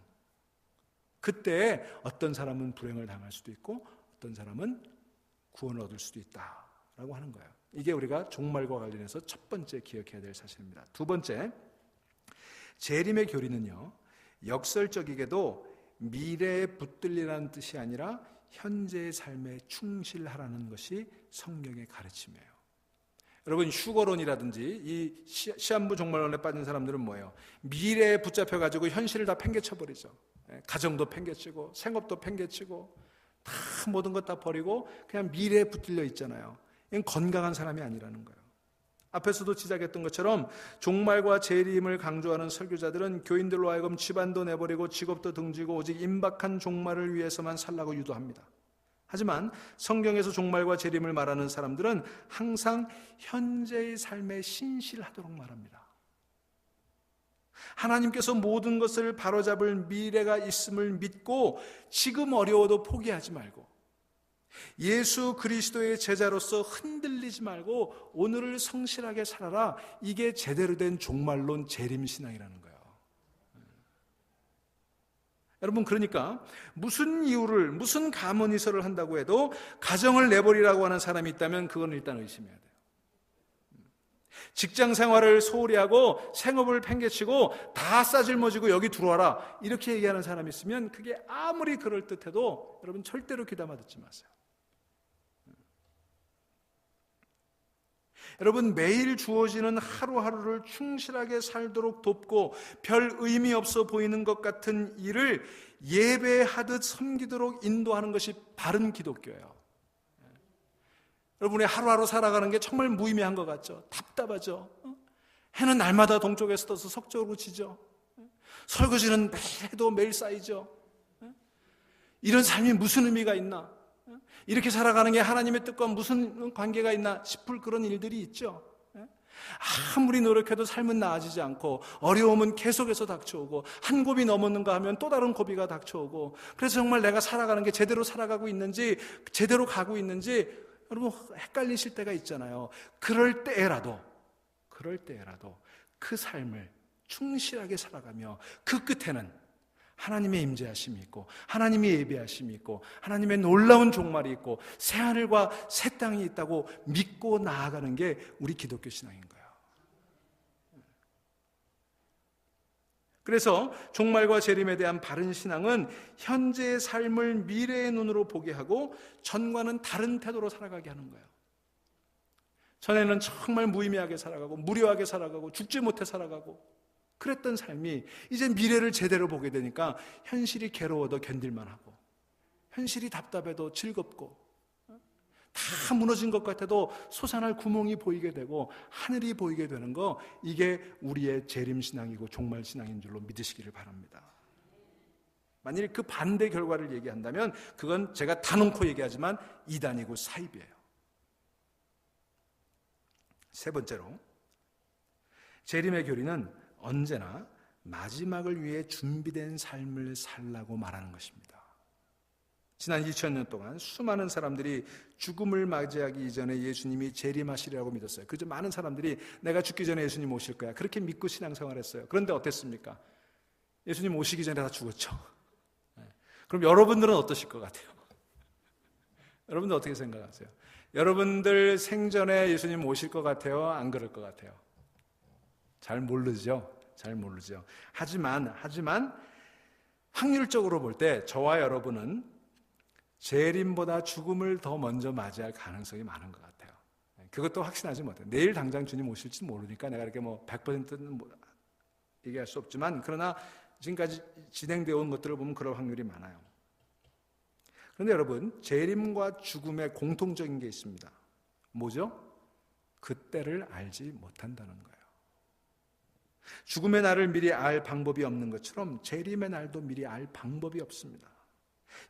그때 어떤 사람은 불행을 당할 수도 있고 어떤 사람은 구원을 얻을 수도 있다라고 하는 거예요. 이게 우리가 종말과 관련해서 첫 번째 기억해야 될 사실입니다. 두 번째, 재림의 교리는요, 역설적이게도 미래에 붙들리라는 뜻이 아니라 현재의 삶에 충실하라는 것이 성경의 가르침이에요. 여러분, 휴거론이라든지 이 시한부 종말론에 빠진 사람들은 뭐예요? 미래에 붙잡혀가지고 현실을 다 팽개쳐버리죠. 가정도 팽개치고 생업도 팽개치고 다 모든 것 다 버리고 그냥 미래에 붙들려 있잖아요. 이건 건강한 사람이 아니라는 거예요. 앞에서도 지적했던 것처럼 종말과 재림을 강조하는 설교자들은 교인들로 하여금 집안도 내버리고 직업도 등지고 오직 임박한 종말을 위해서만 살라고 유도합니다. 하지만 성경에서 종말과 재림을 말하는 사람들은 항상 현재의 삶에 신실하도록 말합니다. 하나님께서 모든 것을 바로잡을 미래가 있음을 믿고 지금 어려워도 포기하지 말고 예수 그리스도의 제자로서 흔들리지 말고 오늘을 성실하게 살아라. 이게 제대로 된 종말론 재림신앙이라는 거예요. 여러분, 그러니까 무슨 이유를, 무슨 감언이설을 한다고 해도 가정을 내버리라고 하는 사람이 있다면 그건 일단 의심해야 돼요. 직장 생활을 소홀히 하고 생업을 팽개치고 다 싸질머지고 여기 들어와라 이렇게 얘기하는 사람이 있으면 그게 아무리 그럴듯해도 여러분 절대로 귀담아 듣지 마세요. 여러분, 매일 주어지는 하루하루를 충실하게 살도록 돕고 별 의미 없어 보이는 것 같은 일을 예배하듯 섬기도록 인도하는 것이 바른 기독교예요. 여러분의 하루하루 살아가는 게 정말 무의미한 것 같죠? 답답하죠? 해는 날마다 동쪽에서 떠서 서쪽으로 지죠? 설거지는 매일 해도 매일 쌓이죠? 이런 삶이 무슨 의미가 있나? 이렇게 살아가는 게 하나님의 뜻과 무슨 관계가 있나 싶을 그런 일들이 있죠. 아무리 노력해도 삶은 나아지지 않고 어려움은 계속해서 닥쳐오고 한 고비 넘었는가 하면 또 다른 고비가 닥쳐오고, 그래서 정말 내가 살아가는 게 제대로 살아가고 있는지 제대로 가고 있는지 여러분 헷갈리실 때가 있잖아요. 그럴 때라도 그 삶을 충실하게 살아가며 그 끝에는 하나님의 임재하심이 있고 하나님의 예비하심이 있고 하나님의 놀라운 종말이 있고 새하늘과 새 땅이 있다고 믿고 나아가는 게 우리 기독교 신앙인 거예요. 그래서 종말과 재림에 대한 바른 신앙은 현재의 삶을 미래의 눈으로 보게 하고 전과는 다른 태도로 살아가게 하는 거예요. 전에는 정말 무의미하게 살아가고 무료하게 살아가고 죽지 못해 살아가고 그랬던 삶이 이제 미래를 제대로 보게 되니까 현실이 괴로워도 견딜만 하고 현실이 답답해도 즐겁고 다 무너진 것 같아도 솟아날 구멍이 보이게 되고 하늘이 보이게 되는 거, 이게 우리의 재림신앙이고 종말신앙인 줄로 믿으시기를 바랍니다. 만일 그 반대 결과를 얘기한다면 그건 제가 단언코 얘기하지만 이단이고 사입이에요. 세 번째로, 재림의 교리는 언제나 마지막을 위해 준비된 삶을 살라고 말하는 것입니다. 지난 2000년 동안 수많은 사람들이 죽음을 맞이하기 이전에 예수님이 재림하시리라고 믿었어요. 그저 많은 사람들이 내가 죽기 전에 예수님 오실 거야, 그렇게 믿고 신앙생활했어요. 그런데 어땠습니까? 예수님 오시기 전에 다 죽었죠. 그럼 여러분들은 어떠실 것 같아요? 여러분들 어떻게 생각하세요? 여러분들 생전에 예수님 오실 것 같아요? 안 그럴 것 같아요? 잘 모르죠. 잘 모르죠. 하지만 확률적으로 볼 때 저와 여러분은 재림보다 죽음을 더 먼저 맞이할 가능성이 많은 것 같아요. 그것도 확신하지 못해요. 내일 당장 주님 오실지 모르니까 내가 이렇게 100%는 얘기할 수 없지만, 그러나 지금까지 진행되어 온 것들을 보면 그럴 확률이 많아요. 그런데 여러분, 재림과 죽음의 공통적인 게 있습니다. 뭐죠? 그때를 알지 못한다는 거예요. 죽음의 날을 미리 알 방법이 없는 것처럼 재림의 날도 미리 알 방법이 없습니다.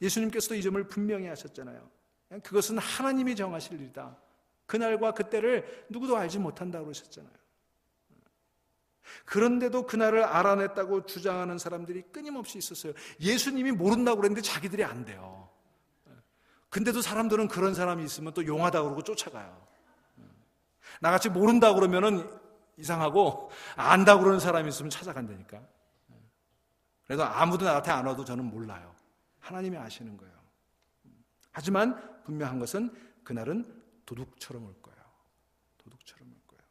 예수님께서도 이 점을 분명히 하셨잖아요. 그것은 하나님이 정하실 일이다. 그날과 그때를 누구도 알지 못한다고 그러셨잖아요. 그런데도 그날을 알아냈다고 주장하는 사람들이 끊임없이 있었어요. 예수님이 모른다고 그랬는데 자기들이 안 돼요. 근데도 사람들은 그런 사람이 있으면 또 용하다고 그러고 쫓아가요. 나같이 모른다고 그러면은 이상하고, 안다고 그러는 사람이 있으면 찾아간다니까. 그래도 아무도 나한테 안 와도 저는 몰라요. 하나님이 아시는 거예요. 하지만 분명한 것은 그날은 도둑처럼 올 거예요. 도둑처럼 올 거예요.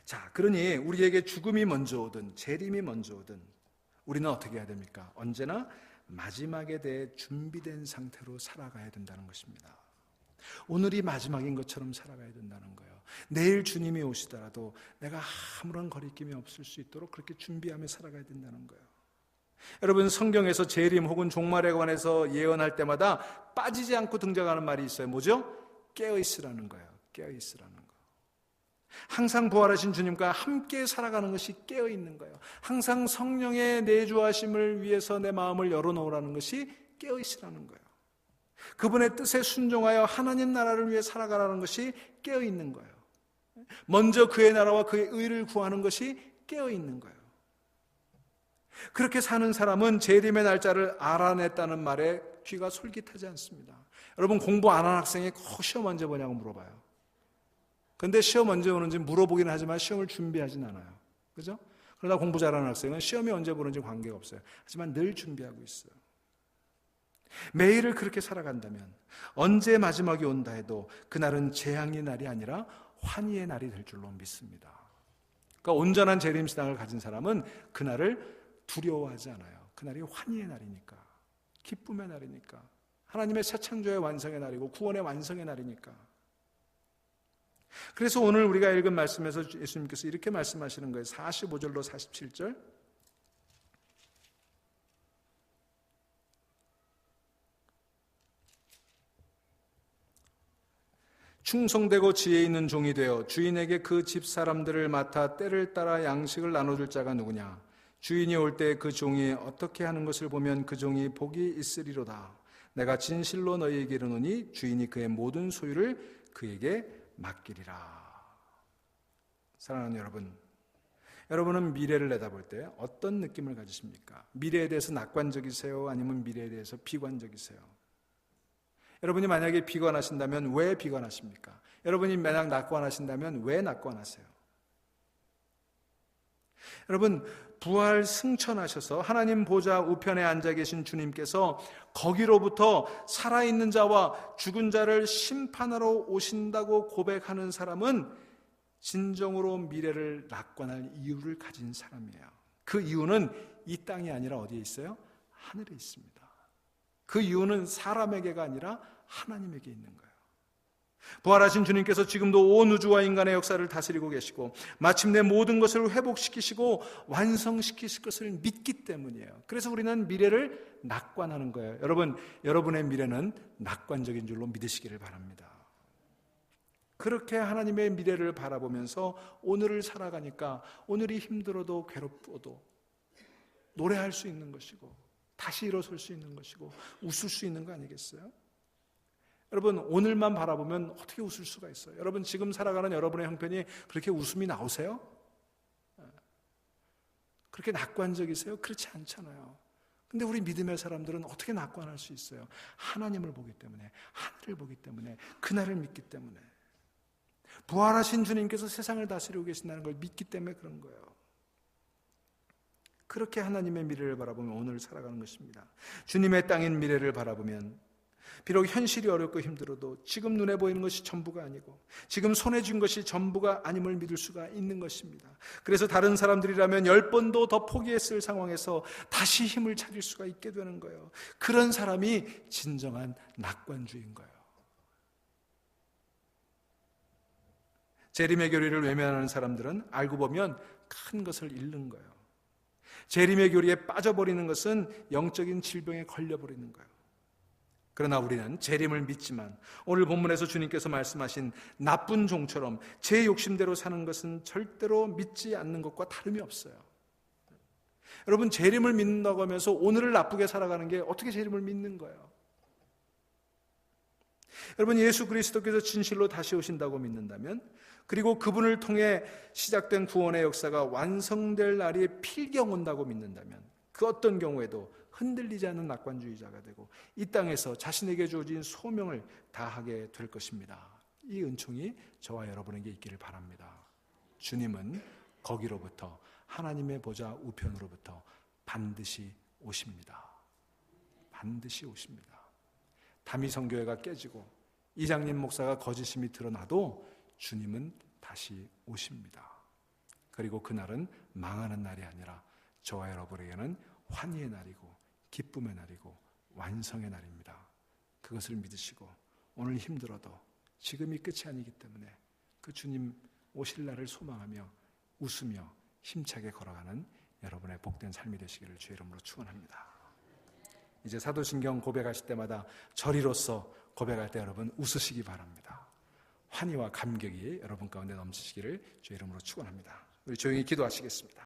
자, 그러니 우리에게 죽음이 먼저 오든 재림이 먼저 오든 우리는 어떻게 해야 됩니까? 언제나 마지막에 대해 준비된 상태로 살아가야 된다는 것입니다. 오늘이 마지막인 것처럼 살아가야 된다는 거예요. 내일 주님이 오시더라도 내가 아무런 거리낌이 없을 수 있도록 그렇게 준비하며 살아가야 된다는 거예요. 여러분, 성경에서 재림 혹은 종말에 관해서 예언할 때마다 빠지지 않고 등장하는 말이 있어요. 뭐죠? 깨어있으라는 거예요. 깨어있으라는 거. 항상 부활하신 주님과 함께 살아가는 것이 깨어있는 거예요. 항상 성령의 내주하심을 위해서 내 마음을 열어놓으라는 것이 깨어있으라는 거예요. 그분의 뜻에 순종하여 하나님 나라를 위해 살아가라는 것이 깨어있는 거예요. 먼저 그의 나라와 그의 의를 구하는 것이 깨어있는 거예요. 그렇게 사는 사람은 재림의 날짜를 알아냈다는 말에 귀가 솔깃하지 않습니다. 여러분, 공부 안 한 학생이 꼭 시험 언제 보냐고 물어봐요. 그런데 시험 언제 오는지 물어보긴 하지만 시험을 준비하진 않아요. 그죠? 그러나 공부 잘하는 학생은 시험이 언제 보는지 관계가 없어요. 하지만 늘 준비하고 있어요. 매일을 그렇게 살아간다면 언제 마지막이 온다 해도 그날은 재앙의 날이 아니라 환희의 날이 될 줄로 믿습니다. 그러니까 온전한 재림신앙을 가진 사람은 그날을 두려워하지 않아요. 그날이 환희의 날이니까, 기쁨의 날이니까, 하나님의 새 창조의 완성의 날이고 구원의 완성의 날이니까. 그래서 오늘 우리가 읽은 말씀에서 예수님께서 이렇게 말씀하시는 거예요. 45절로 47절. 충성되고 지혜 있는 종이 되어 주인에게 그 집 사람들을 맡아 때를 따라 양식을 나눠줄 자가 누구냐? 주인이 올 때 그 종이 어떻게 하는 것을 보면 그 종이 복이 있으리로다. 내가 진실로 너희에게 이르노니 주인이 그의 모든 소유를 그에게 맡기리라. 사랑하는 여러분, 여러분은 미래를 내다볼 때 어떤 느낌을 가지십니까? 미래에 대해서 낙관적이세요? 아니면 미래에 대해서 비관적이세요? 여러분이 만약에 비관하신다면 왜 비관하십니까? 여러분이 만약 낙관하신다면 왜 낙관하세요? 여러분, 부활 승천하셔서 하나님 보좌 우편에 앉아 계신 주님께서 거기로부터 살아있는 자와 죽은 자를 심판하러 오신다고 고백하는 사람은 진정으로 미래를 낙관할 이유를 가진 사람이에요. 그 이유는 이 땅이 아니라 어디에 있어요? 하늘에 있습니다. 그 이유는 사람에게가 아니라 하나님에게 있는 거예요. 부활하신 주님께서 지금도 온 우주와 인간의 역사를 다스리고 계시고 마침내 모든 것을 회복시키시고 완성시키실 것을 믿기 때문이에요. 그래서 우리는 미래를 낙관하는 거예요. 여러분, 여러분의 미래는 낙관적인 줄로 믿으시기를 바랍니다. 그렇게 하나님의 미래를 바라보면서 오늘을 살아가니까 오늘이 힘들어도 괴롭어도 노래할 수 있는 것이고 다시 일어설 수 있는 것이고 웃을 수 있는 거 아니겠어요? 여러분, 오늘만 바라보면 어떻게 웃을 수가 있어요? 여러분, 지금 살아가는 여러분의 형편이 그렇게 웃음이 나오세요? 그렇게 낙관적이세요? 그렇지 않잖아요. 근데 우리 믿음의 사람들은 어떻게 낙관할 수 있어요? 하나님을 보기 때문에, 하늘을 보기 때문에, 그날을 믿기 때문에, 부활하신 주님께서 세상을 다스리고 계신다는 걸 믿기 때문에 그런 거예요. 그렇게 하나님의 미래를 바라보면 오늘 살아가는 것입니다. 주님의 땅인 미래를 바라보면 비록 현실이 어렵고 힘들어도 지금 눈에 보이는 것이 전부가 아니고 지금 손에 쥔 것이 전부가 아님을 믿을 수가 있는 것입니다. 그래서 다른 사람들이라면 10번도 더 포기했을 상황에서 다시 힘을 차릴 수가 있게 되는 거예요. 그런 사람이 진정한 낙관주의인 거예요. 재림의 교리를 외면하는 사람들은 알고 보면 큰 것을 잃는 거예요. 재림의 교리에 빠져버리는 것은 영적인 질병에 걸려버리는 거예요. 그러나 우리는 재림을 믿지만 오늘 본문에서 주님께서 말씀하신 나쁜 종처럼 제 욕심대로 사는 것은 절대로 믿지 않는 것과 다름이 없어요. 여러분, 재림을 믿는다고 하면서 오늘을 나쁘게 살아가는 게 어떻게 재림을 믿는 거예요? 여러분, 예수 그리스도께서 진실로 다시 오신다고 믿는다면, 그리고 그분을 통해 시작된 구원의 역사가 완성될 날이 필경 온다고 믿는다면 그 어떤 경우에도 흔들리지 않는 낙관주의자가 되고 이 땅에서 자신에게 주어진 소명을 다하게 될 것입니다. 이 은총이 저와 여러분에게 있기를 바랍니다. 주님은 거기로부터, 하나님의 보좌 우편으로부터 반드시 오십니다. 반드시 오십니다. 다미성교회가 깨지고 이장님 목사가 거짓임이 드러나도 주님은 다시 오십니다. 그리고 그날은 망하는 날이 아니라 저와 여러분에게는 환희의 날이고 기쁨의 날이고 완성의 날입니다. 그것을 믿으시고 오늘 힘들어도 지금이 끝이 아니기 때문에 그 주님 오실 날을 소망하며 웃으며 힘차게 걸어가는 여러분의 복된 삶이 되시기를 주의 이름으로 축원합니다. 이제 사도신경 고백하실 때마다 절이로서 고백할 때 여러분 웃으시기 바랍니다. 환희와 감격이 여러분 가운데 넘치시기를 주의 이름으로 축원합니다. 우리 조용히 기도하시겠습니다.